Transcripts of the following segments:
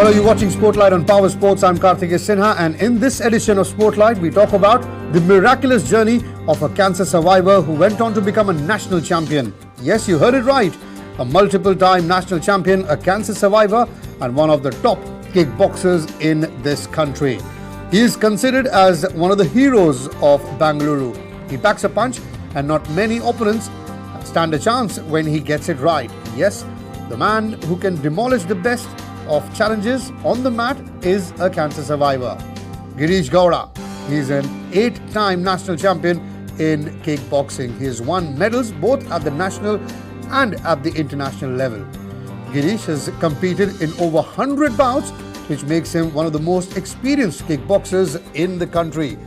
Hello, you're watching Spotlight on Power Sports. I'm Karthik Sinha, and in this edition of Spotlight, we talk about the miraculous journey of a cancer survivor who went on to become a national champion. Yes, you heard it right. A multiple-time national champion, a cancer survivor, and one of the top kickboxers in this country. He is considered as one of the heroes of Bengaluru. He packs a punch, and not many opponents stand a chance when he gets it right. Yes, the man who can demolish the best of challenges on the mat is a cancer survivor. Girish Gowda. He is an 8-time national champion in kickboxing. He has won medals both at the national and at the international level. Girish has competed in over 100 bouts, which makes him one of the most experienced kickboxers in the country.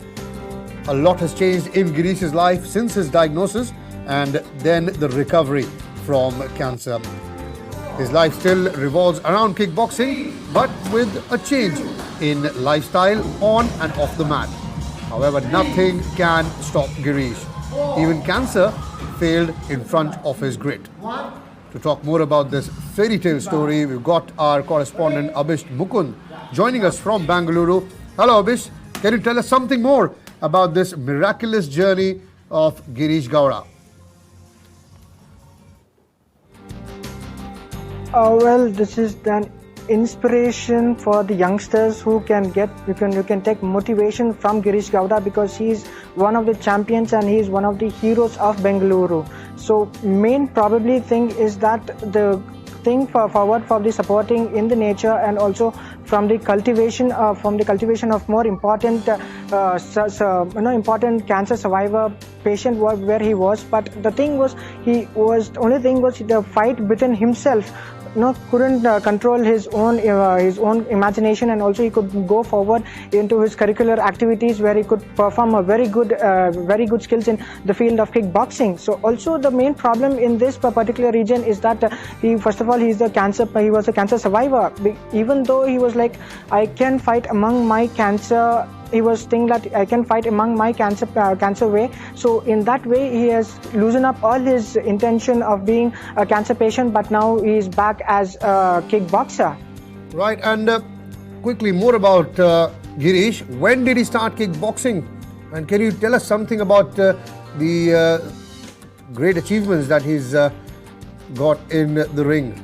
A lot has changed in Girish's life since his diagnosis and then the recovery from cancer. His life still revolves around kickboxing, but with a change in lifestyle on and off the mat. However, nothing can stop Girish. Even cancer failed in front of his grit. To talk more about this fairy tale story, we've got our correspondent Abhish Mukund joining us from Bengaluru. Hello Abhish, can you tell us something more about this miraculous journey of Girish Gowda? Well, this is an inspiration for the youngsters who can take motivation from Girish Gowda, because he is one of the champions and he is one of the heroes of Bengaluru. So main probably thing is that the thing forward for the supporting in the nature and also from the cultivation of more important important cancer survivor patient where he was. But the thing was, only thing was the fight within himself. Couldn't control his own imagination, and also he could go forward into his curricular activities where he could perform a very good skills in the field of kickboxing. So also the main problem in this particular region is that he was a cancer survivor. Even though he was like, I can fight among my cancer. He was thinking that I can fight among my cancer way. So in that way, he has loosened up all his intention of being a cancer patient, but now he is back as a kickboxer. Right, and quickly more about Girish. When did he start kickboxing? And can you tell us something about the great achievements that he's got in the ring?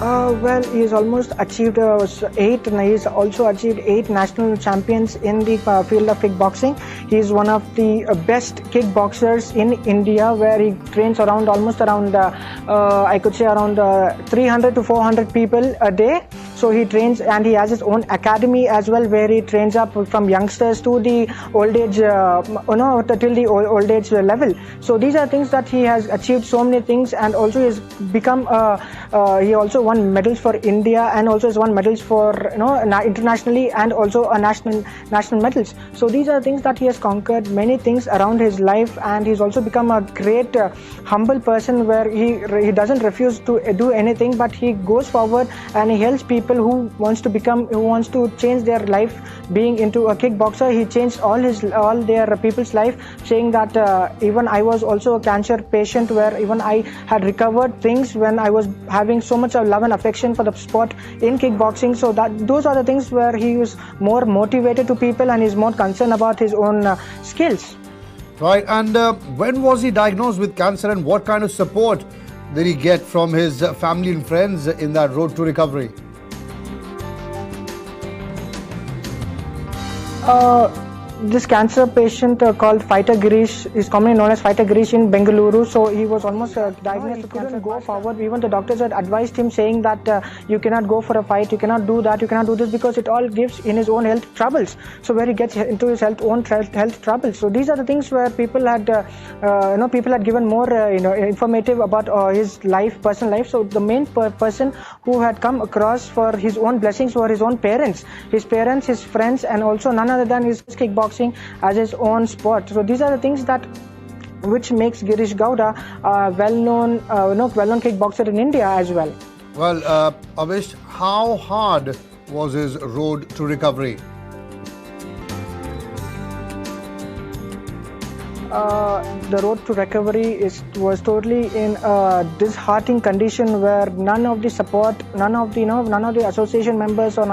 Well, he's almost achieved he's also achieved 8 national champions in the field of kickboxing. He's one of the best kickboxers in India, where he trains almost around 300 to 400 people a day. So he trains, and he has his own academy as well, where he trains up from youngsters to the old age, till the old age level. So these are things that he has achieved so many things, and also he's become he also won medals for India, and also has won medals for internationally, and also a national medals. So these are things that he has conquered many things around his life, and he's also become a great humble person, where he doesn't refuse to do anything, but he goes forward and he helps people who wants to change their life being into a kickboxer. He changed all their people's life, saying that even I was also a cancer patient, where even I had recovered things when I was having so much of love and affection for the sport in kickboxing. So those are the things where he was more motivated to people, and is more concerned about his own skills. Right, and when was he diagnosed with cancer, and what kind of support did he get from his family and friends in that road to recovery? This cancer patient called FIGHTERGIRISH is commonly known as FIGHTERGIRISH in Bengaluru. So he was almost diagnosed. He couldn't go forward. Even the doctors had advised him, saying that you cannot go for a fight, you cannot do that, you cannot do this, because it all gives in his own health troubles. So where he gets into his own health troubles. So these are the things where people had given more informative about his personal life. So the main person who had come across for his own blessings were his own parents, his friends, and also none other than his kickboxing as his own sport. So these are the things that which makes Girish Gowda a well-known kickboxer in India as well. Well, Abhish, how hard was his road to recovery? the road to recovery was totally in a disheartening condition where none of the support, none of the association members or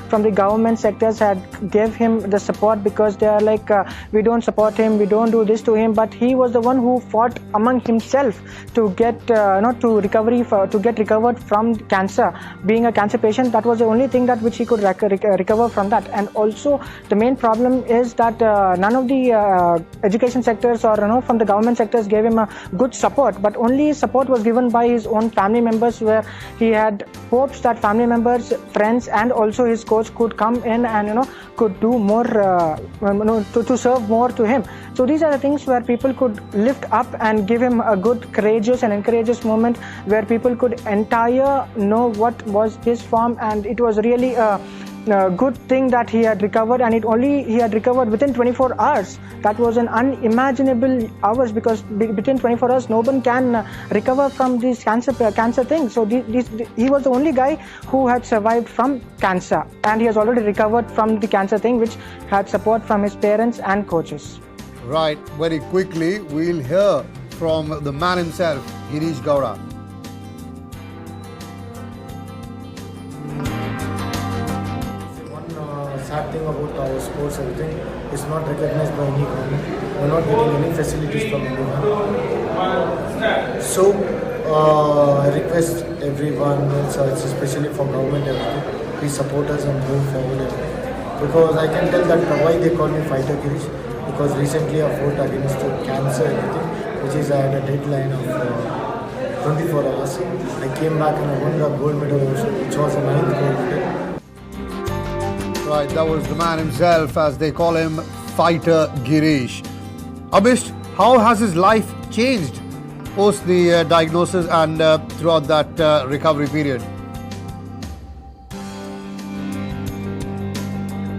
from the government sectors had gave him the support, because they are like, we don't support him, we don't do this to him. But he was the one who fought among himself to get to get recovered from cancer. Being a cancer patient, that was the only thing that which he could recover from that. And also the main problem is that none of the education sectors or from the government sectors gave him a good support, but only support was given by his own family members, where he had hopes that family members, friends, and also his coach could come in and could do more to serve more to him. So these are the things where people could lift up and give him a good, courageous and encourageous moment, where people could entire know what was his form, and it was really a good thing that he had recovered, and he had recovered within 24 hours. That was an unimaginable hours, because within 24 hours no one can recover from this cancer thing. So he was the only guy who had survived from cancer, and he has already recovered from the cancer thing, which had support from his parents and coaches. Right, very quickly we'll hear from the man himself, Girish Gowda. Sad thing about our sports, everything is not recognized by any government. We're not getting any facilities from anyone. So I request everyone, especially for government, everything, please support us and move forward. Because I can tell that why they call me Fighter Girish, because recently I fought against cancer, everything, which is I had a deadline of 24 hours. I came back and I won the gold medal also, which was a 9th gold medal. Right, that was the man himself, as they call him, Fighter Girish. Abhish, how has his life changed post the diagnosis and throughout that recovery period?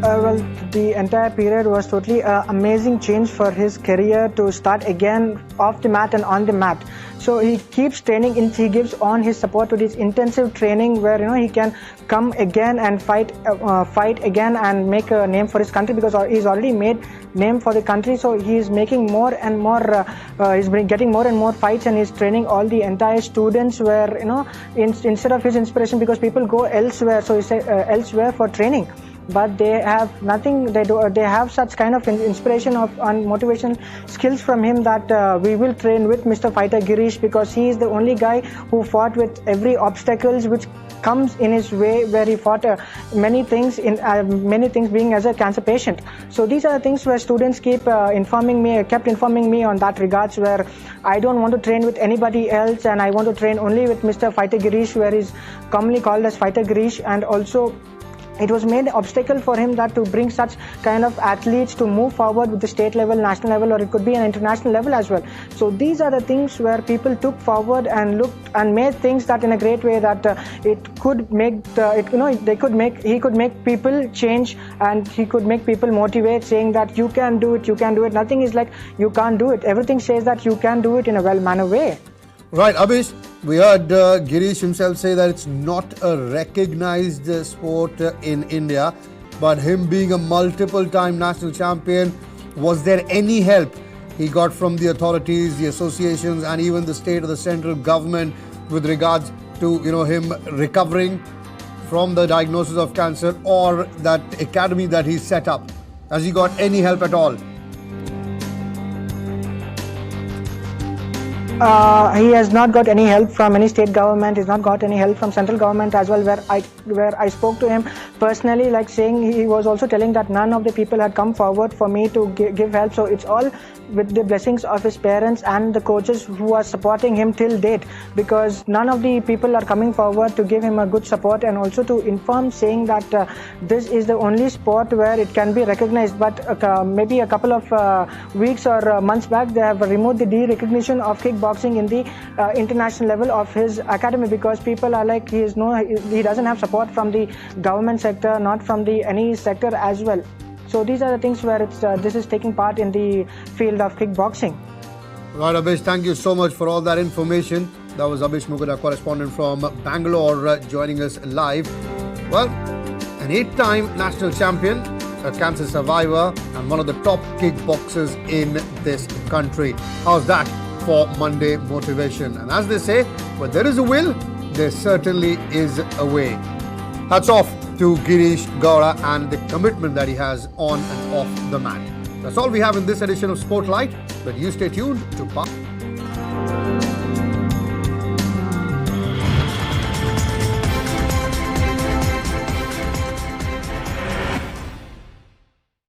Well, the entire period was totally amazing change for his career to start again off the mat and on the mat. So he keeps training, he gives on his support to this intensive training, where he can come again and fight again and make a name for his country, because he's already made name for the country. So he's making more and more, he's getting more and more fights, and he's training all the entire students, where instead of his inspiration, because people go elsewhere, so he said elsewhere for training. But they have nothing. They have such kind of inspiration and motivation skills from him, that we will train with Mr. Fighter Girish, because he is the only guy who fought with every obstacles which comes in his way, where he fought many things being as a cancer patient. So these are the things where students kept informing me on that regards, where I don't want to train with anybody else, and I want to train only with Mr. Fighter Girish, where he's commonly called as Fighter Girish. And also it was made an obstacle for him that to bring such kind of athletes to move forward with the state level, national level, or it could be an international level as well. So these are the things where people took forward and looked and made things that in a great way, that it could make he could make people change, and he could make people motivate, saying that you can do it. Nothing is like you can't do it. Everything says that you can do it in a well-mannered way. Right, Abhish, we heard Girish himself say that it's not a recognized sport in India, but him being a multiple-time national champion, was there any help he got from the authorities, the associations, and even the state or the central government with regards to him recovering from the diagnosis of cancer, or that academy that he set up? Has he got any help at all? He has not got any help from any state government. He's not got any help from central government as well, where I spoke to him personally, like saying, he was also telling that none of the people had come forward for me to give help. So it's all with the blessings of his parents and the coaches who are supporting him till date, because none of the people are coming forward to give him a good support, and also to inform, saying that this is the only sport where it can be recognized. But maybe a couple of weeks or months back, they have removed the de-recognition of kickboxing in the international level of his academy, because people are like, he doesn't have support from the government sector, not from the any sector as well. So these are the things where this is taking part in the field of kickboxing. Right, Abhish, thank you so much for all that information. That was Abhish Mukherjee, correspondent from Bangalore, joining us live. Well, an 8-time national champion, a cancer survivor and one of the top kickboxers in this country. How's that for Monday motivation? And as they say, where there is a will, there certainly is a way. Hats off to Girish Gowda and the commitment that he has on and off the mat. That's all we have in this edition of Spotlight, but you stay tuned to